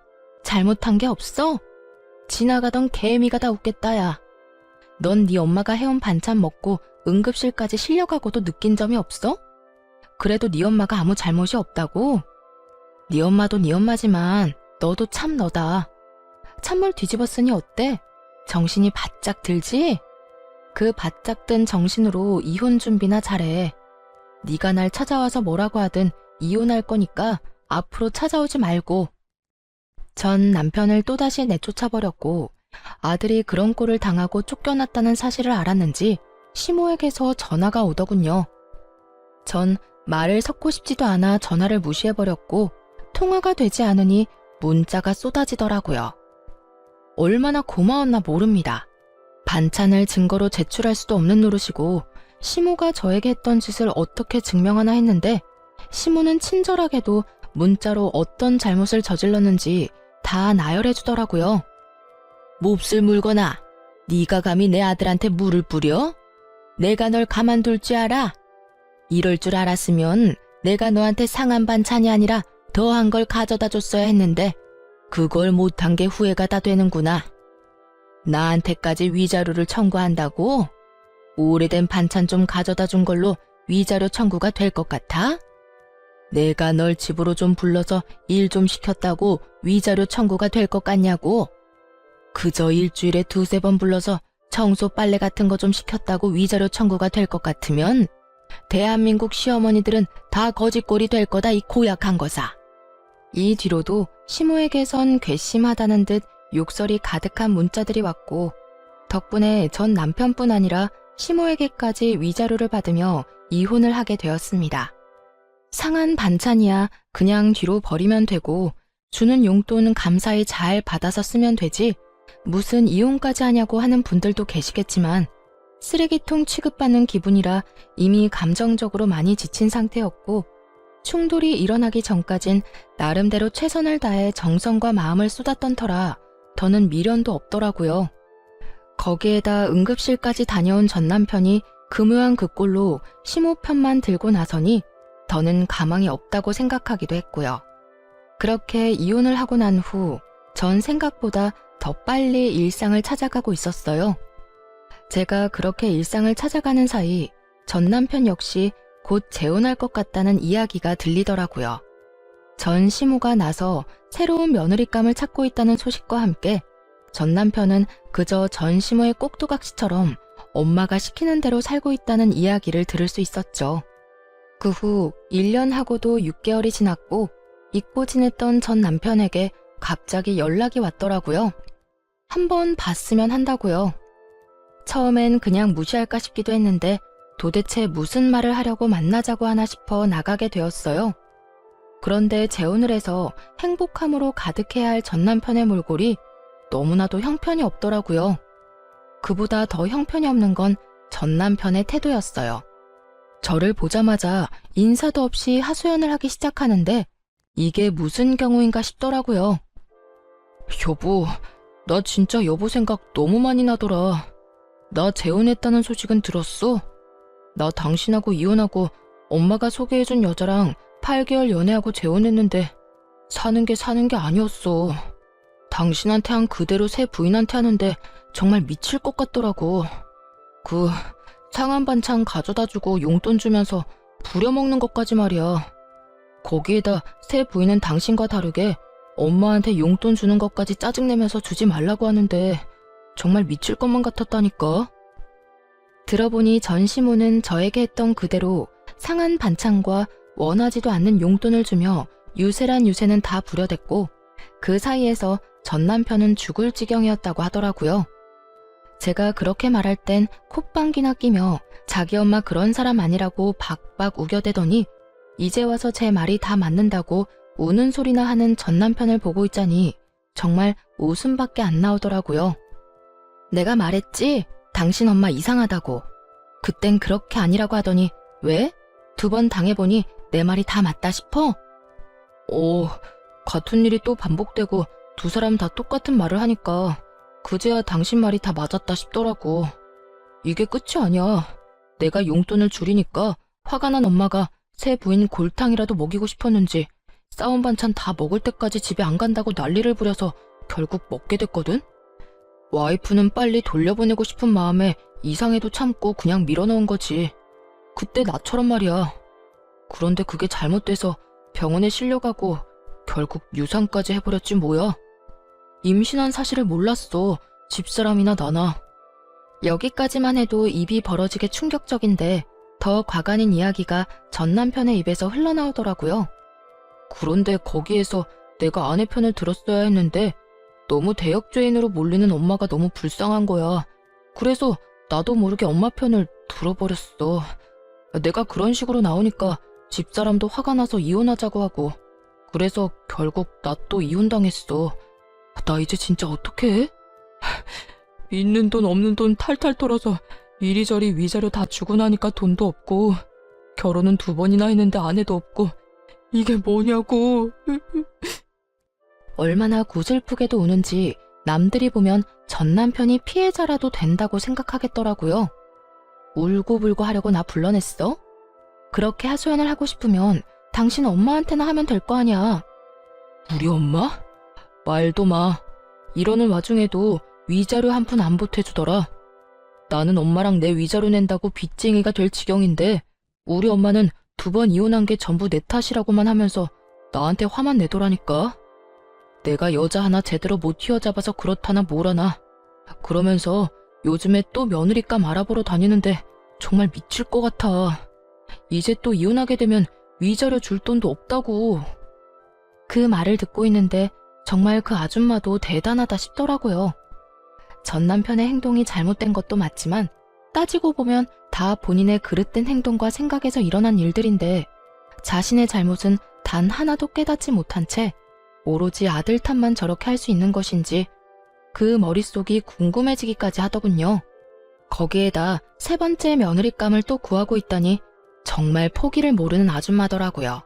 잘못한 게 없어? 지나가던 개미가 다 웃겠다 야. 넌 네 엄마가 해온 반찬 먹고 응급실까지 실려가고도 느낀 점이 없어? 그래도 네 엄마가 아무 잘못이 없다고? 네 엄마도 네 엄마지만 너도 참 너다. 찬물 뒤집었으니 어때? 정신이 바짝 들지? 그 바짝 든 정신으로 이혼 준비나 잘해. 네가 날 찾아와서 뭐라고 하든 이혼할 거니까 앞으로 찾아오지 말고. 전 남편을 또다시 내쫓아버렸고 아들이 그런 꼴을 당하고 쫓겨났다는 사실을 알았는지 시모에게서 전화가 오더군요. 전 말을 섞고 싶지도 않아 전화를 무시해버렸고 통화가 되지 않으니 문자가 쏟아지더라고요. 얼마나 고마웠나 모릅니다. 반찬을 증거로 제출할 수도 없는 노릇이고 시모가 저에게 했던 짓을 어떻게 증명하나 했는데 시모는 친절하게도 문자로 어떤 잘못을 저질렀는지 다 나열해 주더라고요. 몹쓸 물거나 네가 감히 내 아들한테 물을 뿌려? 내가 널 가만둘 줄 알아? 이럴 줄 알았으면 내가 너한테 상한 반찬이 아니라 더한 걸 가져다 줬어야 했는데 그걸 못한 게 후회가 다 되는구나. 나한테까지 위자료를 청구한다고? 오래된 반찬 좀 가져다 준 걸로 위자료 청구가 될 것 같아? 내가 널 집으로 좀 불러서 일 좀 시켰다고 위자료 청구가 될 것 같냐고? 그저 일주일에 2-3번 불러서 청소 빨래 같은 거 좀 시켰다고 위자료 청구가 될 것 같으면 대한민국 시어머니들은 다 거짓골이 될 거다 이 고약한 거사. 이 뒤로도 시모에게선 괘씸하다는 듯 욕설이 가득한 문자들이 왔고 덕분에 전 남편뿐 아니라 시모에게까지 위자료를 받으며 이혼을 하게 되었습니다. 상한 반찬이야 그냥 뒤로 버리면 되고 주는 용돈 감사히 잘 받아서 쓰면 되지 무슨 이혼까지 하냐고 하는 분들도 계시겠지만 쓰레기통 취급받는 기분이라 이미 감정적으로 많이 지친 상태였고 충돌이 일어나기 전까진 나름대로 최선을 다해 정성과 마음을 쏟았던 터라 더는 미련도 없더라고요. 거기에다 응급실까지 다녀온 전 남편이 금요한 그 꼴로 시모 편만 들고 나서니 더는 가망이 없다고 생각하기도 했고요. 그렇게 이혼을 하고 난 후 전 생각보다 더 빨리 일상을 찾아가고 있었어요. 제가 그렇게 일상을 찾아가는 사이 전 남편 역시 곧 재혼할 것 같다는 이야기가 들리더라고요. 전 시모가 나서 새로운 며느리감을 찾고 있다는 소식과 함께 전 남편은 그저 전 시모의 꼭두각시처럼 엄마가 시키는 대로 살고 있다는 이야기를 들을 수 있었죠. 그 후 1년하고도 6개월이 지났고 잊고 지냈던 전 남편에게 갑자기 연락이 왔더라고요. 한번 봤으면 한다고요. 처음엔 그냥 무시할까 싶기도 했는데 도대체 무슨 말을 하려고 만나자고 하나 싶어 나가게 되었어요. 그런데 재혼을 해서 행복함으로 가득해야 할 전 남편의 몰골이 너무나도 형편이 없더라고요. 그보다 더 형편이 없는 건 전 남편의 태도였어요. 저를 보자마자 인사도 없이 하소연을 하기 시작하는데 이게 무슨 경우인가 싶더라고요. 여보, 나 진짜 여보 생각 너무 많이 나더라. 나 재혼했다는 소식은 들었어? 나 당신하고 이혼하고 엄마가 소개해준 여자랑 8개월 연애하고 재혼했는데 사는 게 아니었어. 당신한테 한 그대로 새 부인한테 하는데 정말 미칠 것 같더라고. 그 상한 반찬 가져다주고 용돈 주면서 부려먹는 것까지 말이야. 거기에다 새 부인은 당신과 다르게 엄마한테 용돈 주는 것까지 짜증내면서 주지 말라고 하는데 정말 미칠 것만 같았다니까. 들어보니 전 시모는 저에게 했던 그대로 상한 반찬과 원하지도 않는 용돈을 주며 유세란 유세는 다 부려댔고 그 사이에서 전 남편은 죽을 지경이었다고 하더라고요. 제가 그렇게 말할 땐 콧방귀나 끼며 자기 엄마 그런 사람 아니라고 박박 우겨대더니 이제 와서 제 말이 다 맞는다고 우는 소리나 하는 전 남편을 보고 있자니 정말 웃음밖에 안 나오더라고요. 내가 말했지? 당신 엄마 이상하다고. 그땐 그렇게 아니라고 하더니 왜? 2번 당해보니 내 말이 다 맞다 싶어? 같은 일이 또 반복되고 두 사람 다 똑같은 말을 하니까 그제야 당신 말이 다 맞았다 싶더라고. 이게 끝이 아니야. 내가 용돈을 줄이니까 화가 난 엄마가 새 부인 골탕이라도 먹이고 싶었는지 싸운 반찬 다 먹을 때까지 집에 안 간다고 난리를 부려서 결국 먹게 됐거든? 와이프는 빨리 돌려보내고 싶은 마음에 이상해도 참고 그냥 밀어넣은 거지. 그때 나처럼 말이야. 그런데 그게 잘못돼서 병원에 실려가고 결국 유산까지 해버렸지 뭐야. 임신한 사실을 몰랐어. 집사람이나 나나. 여기까지만 해도 입이 벌어지게 충격적인데 더 과간인 이야기가 전 남편의 입에서 흘러나오더라고요. 그런데 거기에서 내가 아내 편을 들었어야 했는데 너무 대역죄인으로 몰리는 엄마가 너무 불쌍한 거야. 그래서 나도 모르게 엄마 편을 들어버렸어. 내가 그런 식으로 나오니까 집사람도 화가 나서 이혼하자고 하고 그래서 결국 나 또 이혼당했어. 나 이제 진짜 어떡해? 있는 돈 없는 돈 탈탈 털어서 이리저리 위자료 다 주고 나니까 돈도 없고 결혼은 2번이나 했는데 아내도 없고 이게 뭐냐고. 얼마나 고슬프게도 우는지 남들이 보면 전 남편이 피해자라도 된다고 생각하겠더라고요. 울고불고 하려고 나 불러냈어? 그렇게 하소연을 하고 싶으면 당신 엄마한테나 하면 될 거 아니야. 우리 엄마? 말도 마. 이러는 와중에도 위자료 한 푼 안 보태주더라. 나는 엄마랑 내 위자료 낸다고 빚쟁이가 될 지경인데 우리 엄마는 2번 이혼한 게 전부 내 탓이라고만 하면서 나한테 화만 내더라니까. 내가 여자 하나 제대로 못 휘어잡아서 그렇다나 뭐라나. 그러면서 요즘에 또 며느리감 알아보러 다니는데 정말 미칠 것 같아. 이제 또 이혼하게 되면 위자료 줄 돈도 없다고. 그 말을 듣고 있는데 정말 그 아줌마도 대단하다 싶더라고요. 전 남편의 행동이 잘못된 것도 맞지만 따지고 보면 다 본인의 그릇된 행동과 생각에서 일어난 일들인데 자신의 잘못은 단 하나도 깨닫지 못한 채 오로지 아들 탓만 저렇게 할 수 있는 것인지 그 머릿속이 궁금해지기까지 하더군요. 거기에다 3번째 며느리감을 또 구하고 있다니 정말 포기를 모르는 아줌마더라고요.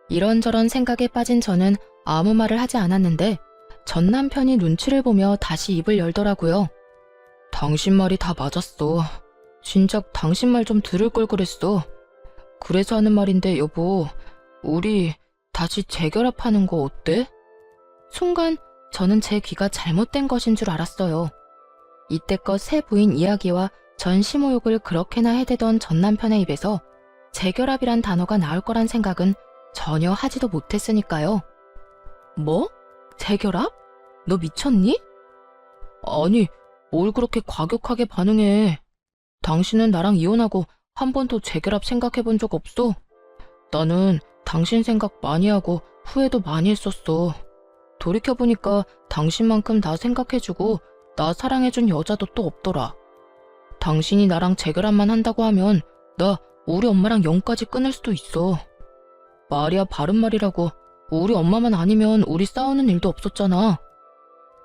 이런저런 생각에 빠진 저는 아무 말을 하지 않았는데 전 남편이 눈치를 보며 다시 입을 열더라고요. 당신 말이 다 맞았어. 진작 당신 말 좀 들을 걸 그랬어. 그래서 하는 말인데 여보, 우리 다시 재결합하는 거 어때? 순간 저는 제 귀가 잘못된 것인 줄 알았어요. 이때껏 새 부인 이야기와 전 심호욕을 그렇게나 해대던 전 남편의 입에서 재결합이란 단어가 나올 거란 생각은 전혀 하지도 못했으니까요. 뭐? 재결합? 너 미쳤니? 아니, 뭘 그렇게 과격하게 반응해. 당신은 나랑 이혼하고 한 번도 재결합 생각해 본 적 없어? 나는 당신 생각 많이 하고 후회도 많이 했었어. 돌이켜보니까 당신만큼 나 생각해주고 나 사랑해준 여자도 또 없더라. 당신이 나랑 재결합만 한다고 하면 나 우리 엄마랑 영까지 끊을 수도 있어. 말이야 바른 말이라고. 우리 엄마만 아니면 우리 싸우는 일도 없었잖아.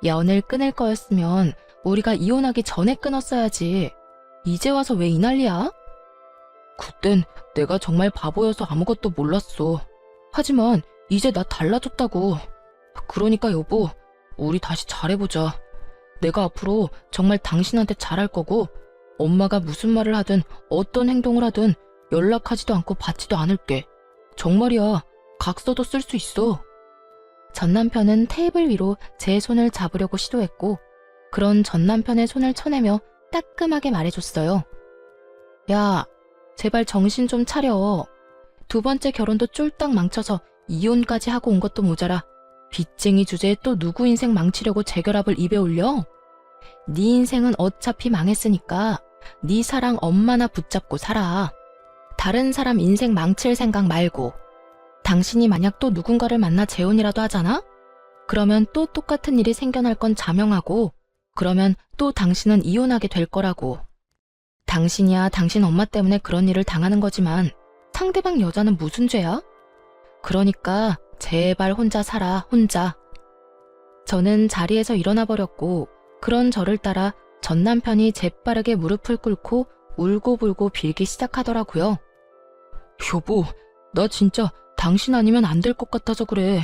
연을 끊을 거였으면 우리가 이혼하기 전에 끊었어야지. 이제 와서 왜 이 난리야? 그땐 내가 정말 바보여서 아무것도 몰랐어. 하지만 이제 나 달라졌다고. 그러니까 여보, 우리 다시 잘해보자. 내가 앞으로 정말 당신한테 잘할 거고 엄마가 무슨 말을 하든 어떤 행동을 하든 연락하지도 않고 받지도 않을게. 정말이야. 각서도 쓸 수 있어. 전 남편은 테이블 위로 제 손을 잡으려고 시도했고 그런 전 남편의 손을 쳐내며 따끔하게 말해줬어요. 야, 제발 정신 좀 차려. 두 번째 결혼도 쫄딱 망쳐서 이혼까지 하고 온 것도 모자라 빚쟁이 주제에 또 누구 인생 망치려고 재결합을 입에 올려? 네 인생은 어차피 망했으니까 네 사랑 엄마나 붙잡고 살아. 다른 사람 인생 망칠 생각 말고. 당신이 만약 또 누군가를 만나 재혼이라도 하잖아? 그러면 또 똑같은 일이 생겨날 건 자명하고 그러면 또 당신은 이혼하게 될 거라고. 당신이야 당신 엄마 때문에 그런 일을 당하는 거지만 상대방 여자는 무슨 죄야? 그러니까 제발 혼자 살아, 혼자. 저는 자리에서 일어나 버렸고 그런 저를 따라 전 남편이 재빠르게 무릎을 꿇고 울고불고 빌기 시작하더라고요. 여보, 나 진짜 당신 아니면 안 될 것 같아서 그래.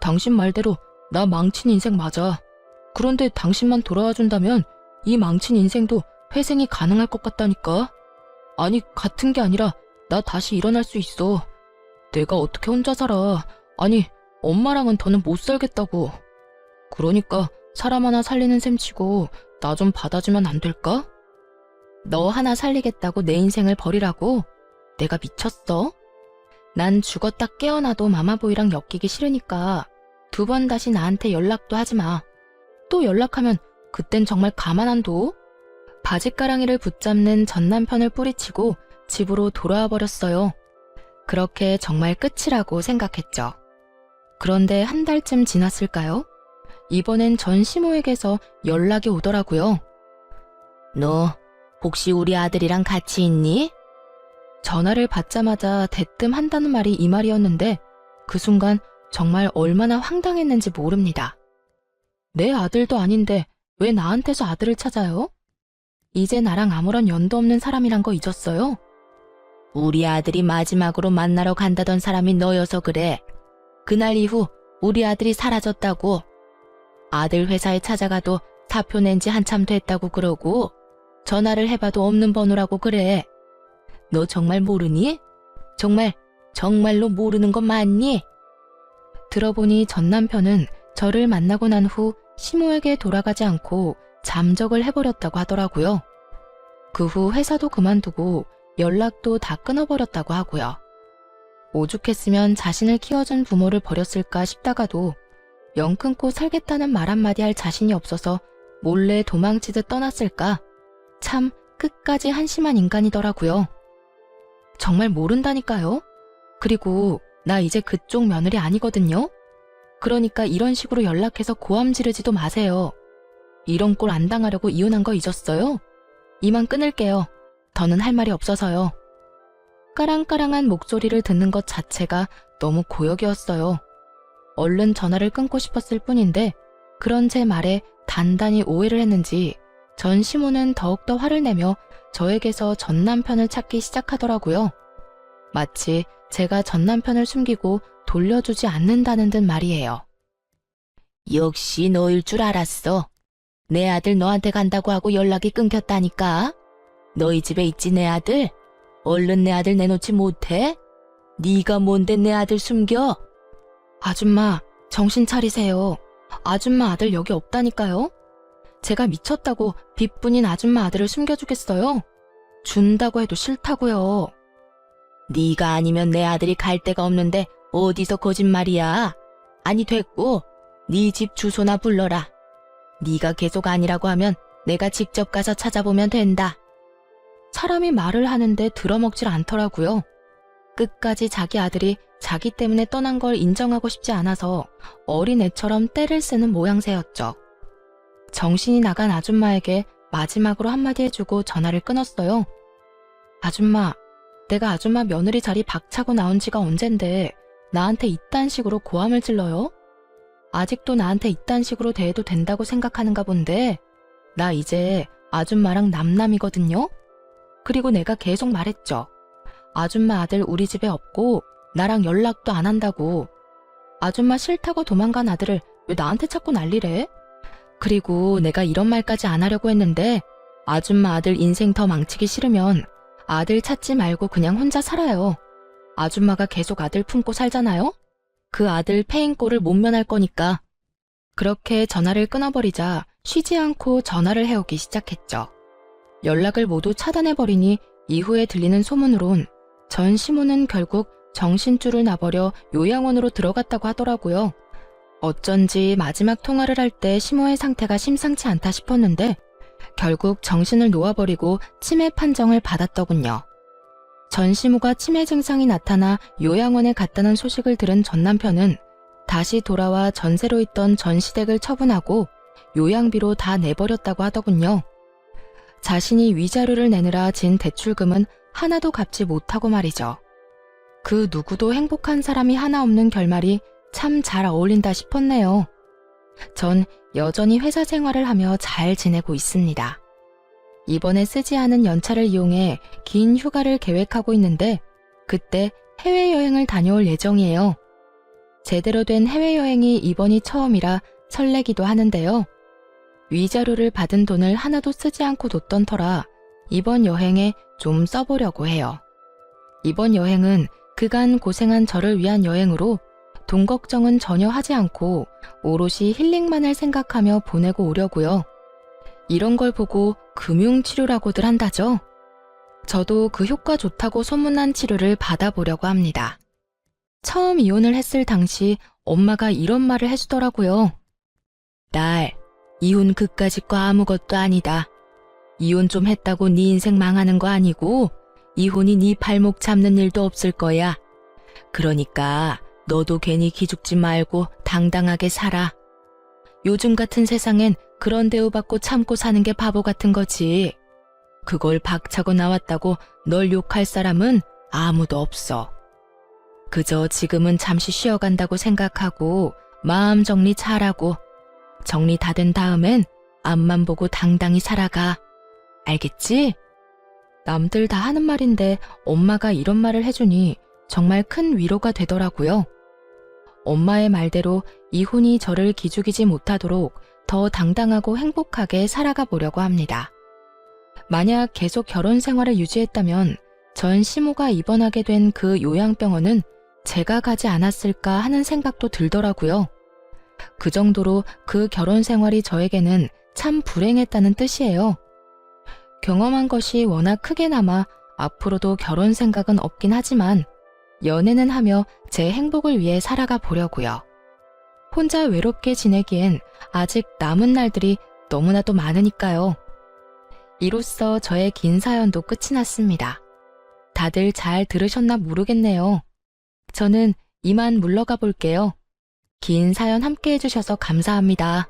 당신 말대로 나 망친 인생 맞아. 그런데 당신만 돌아와 준다면 이 망친 인생도 회생이 가능할 것 같다니까. 아니, 같은 게 아니라 나 다시 일어날 수 있어. 내가 어떻게 혼자 살아. 아니, 엄마랑은 더는 못 살겠다고. 그러니까 사람 하나 살리는 셈 치고 나 좀 받아주면 안 될까? 너 하나 살리겠다고 내 인생을 버리라고? 내가 미쳤어? 난 죽었다 깨어나도 마마보이랑 엮이기 싫으니까 두 번 다시 나한테 연락도 하지 마. 또 연락하면 그땐 정말 가만 안 둬? 바짓가랑이를 붙잡는 전 남편을 뿌리치고 집으로 돌아와 버렸어요. 그렇게 정말 끝이라고 생각했죠. 그런데 한 달쯤 지났을까요? 이번엔 전 시모에게서 연락이 오더라고요. 너 혹시 우리 아들이랑 같이 있니? 전화를 받자마자 대뜸 한다는 말이 이 말이었는데 그 순간 정말 얼마나 황당했는지 모릅니다. 내 아들도 아닌데 왜 나한테서 아들을 찾아요? 이제 나랑 아무런 연도 없는 사람이란 거 잊었어요? 우리 아들이 마지막으로 만나러 간다던 사람이 너여서 그래. 그날 이후 우리 아들이 사라졌다고. 아들 회사에 찾아가도 사표 낸 지 한참 됐다고 그러고 전화를 해봐도 없는 번호라고 그래. 너 정말 모르니? 정말로 모르는 거 맞니? 들어보니 전 남편은 저를 만나고 난 후 시모에게 돌아가지 않고 잠적을 해버렸다고 하더라고요. 그 후 회사도 그만두고 연락도 다 끊어버렸다고 하고요. 오죽했으면 자신을 키워준 부모를 버렸을까 싶다가도 영 끊고 살겠다는 말 한마디 할 자신이 없어서 몰래 도망치듯 떠났을까? 참 끝까지 한심한 인간이더라고요. 정말 모른다니까요. 그리고 나 이제 그쪽 며느리 아니거든요. 그러니까 이런 식으로 연락해서 고함 지르지도 마세요. 이런 꼴 안 당하려고 이혼한 거 잊었어요? 이만 끊을게요. 더는 할 말이 없어서요. 까랑까랑한 목소리를 듣는 것 자체가 너무 고역이었어요. 얼른 전화를 끊고 싶었을 뿐인데 그런 제 말에 단단히 오해를 했는지 전 시모는 더욱더 화를 내며 저에게서 전 남편을 찾기 시작하더라고요. 마치 제가 전 남편을 숨기고 돌려주지 않는다는 듯 말이에요. 역시 너일 줄 알았어. 내 아들 너한테 간다고 하고 연락이 끊겼다니까. 너희 집에 있지 내 아들? 얼른 내 아들 내놓지 못해? 네가 뭔데 내 아들 숨겨? 아줌마, 정신 차리세요. 아줌마 아들 여기 없다니까요. 제가 미쳤다고 빚뿐인 아줌마 아들을 숨겨주겠어요? 준다고 해도 싫다고요. 네가 아니면 내 아들이 갈 데가 없는데 어디서 거짓말이야. 아니 됐고, 네 집 주소나 불러라. 네가 계속 아니라고 하면 내가 직접 가서 찾아보면 된다. 사람이 말을 하는데 들어먹질 않더라고요. 끝까지 자기 아들이 자기 때문에 떠난 걸 인정하고 싶지 않아서 어린애처럼 떼를 쓰는 모양새였죠. 정신이 나간 아줌마에게 마지막으로 한마디 해주고 전화를 끊었어요. 아줌마, 내가 아줌마 며느리 자리 박차고 나온 지가 언젠데 나한테 이딴 식으로 고함을 질러요? 아직도 나한테 이딴 식으로 대해도 된다고 생각하는가 본데 나 이제 아줌마랑 남남이거든요? 그리고 내가 계속 말했죠. 아줌마 아들 우리 집에 없고 나랑 연락도 안 한다고. 아줌마 싫다고 도망간 아들을 왜 나한테 자꾸 난리래? 그리고 내가 이런 말까지 안 하려고 했는데 아줌마 아들 인생 더 망치기 싫으면 아들 찾지 말고 그냥 혼자 살아요. 아줌마가 계속 아들 품고 살잖아요? 그 아들 패인꼴을 못 면할 거니까. 그렇게 전화를 끊어버리자 쉬지 않고 전화를 해오기 시작했죠. 연락을 모두 차단해버리니 이후에 들리는 소문으론 전 시모는 결국 정신줄을 놔버려 요양원으로 들어갔다고 하더라고요. 어쩐지 마지막 통화를 할 때 시모의 상태가 심상치 않다 싶었는데 결국 정신을 놓아버리고 치매 판정을 받았더군요. 전 시모가 치매 증상이 나타나 요양원에 갔다는 소식을 들은 전 남편은 다시 돌아와 전세로 있던 전시댁을 처분하고 요양비로 다 내버렸다고 하더군요. 자신이 위자료를 내느라 진 대출금은 하나도 갚지 못하고 말이죠. 그 누구도 행복한 사람이 하나 없는 결말이 참 잘 어울린다 싶었네요. 전 여전히 회사 생활을 하며 잘 지내고 있습니다. 이번에 쓰지 않은 연차를 이용해 긴 휴가를 계획하고 있는데 그때 해외여행을 다녀올 예정이에요. 제대로 된 해외여행이 이번이 처음이라 설레기도 하는데요. 위자료를 받은 돈을 하나도 쓰지 않고 뒀던 터라 이번 여행에 좀 써보려고 해요. 이번 여행은 그간 고생한 저를 위한 여행으로 돈 걱정은 전혀 하지 않고 오롯이 힐링만을 생각하며 보내고 오려고요. 이런 걸 보고 금융치료라고들 한다죠. 저도 그 효과 좋다고 소문난 치료를 받아보려고 합니다. 처음 이혼을 했을 당시 엄마가 이런 말을 해주더라고요. 딸, 이혼 그까짓 거 아무것도 아니다. 이혼 좀 했다고 네 인생 망하는 거 아니고 이혼이 네 발목 잡는 일도 없을 거야. 그러니까 너도 괜히 기죽지 말고 당당하게 살아. 요즘 같은 세상엔 그런 대우받고 참고 사는 게 바보 같은 거지. 그걸 박차고 나왔다고 널 욕할 사람은 아무도 없어. 그저 지금은 잠시 쉬어간다고 생각하고 마음 정리 잘하고 정리 다 된 다음엔 앞만 보고 당당히 살아가. 알겠지? 남들 다 하는 말인데 엄마가 이런 말을 해주니 정말 큰 위로가 되더라고요. 엄마의 말대로 이혼이 저를 기죽이지 못하도록 더 당당하고 행복하게 살아가 보려고 합니다. 만약 계속 결혼 생활을 유지했다면 전 시모가 입원하게 된 그 요양병원은 제가 가지 않았을까 하는 생각도 들더라고요. 그 정도로 그 결혼 생활이 저에게는 참 불행했다는 뜻이에요. 경험한 것이 워낙 크게 남아 앞으로도 결혼 생각은 없긴 하지만 연애는 하며 제 행복을 위해 살아가 보려고요. 혼자 외롭게 지내기엔 아직 남은 날들이 너무나도 많으니까요. 이로써 저의 긴 사연도 끝이 났습니다. 다들 잘 들으셨나 모르겠네요. 저는 이만 물러가 볼게요. 긴 사연 함께 해주셔서 감사합니다.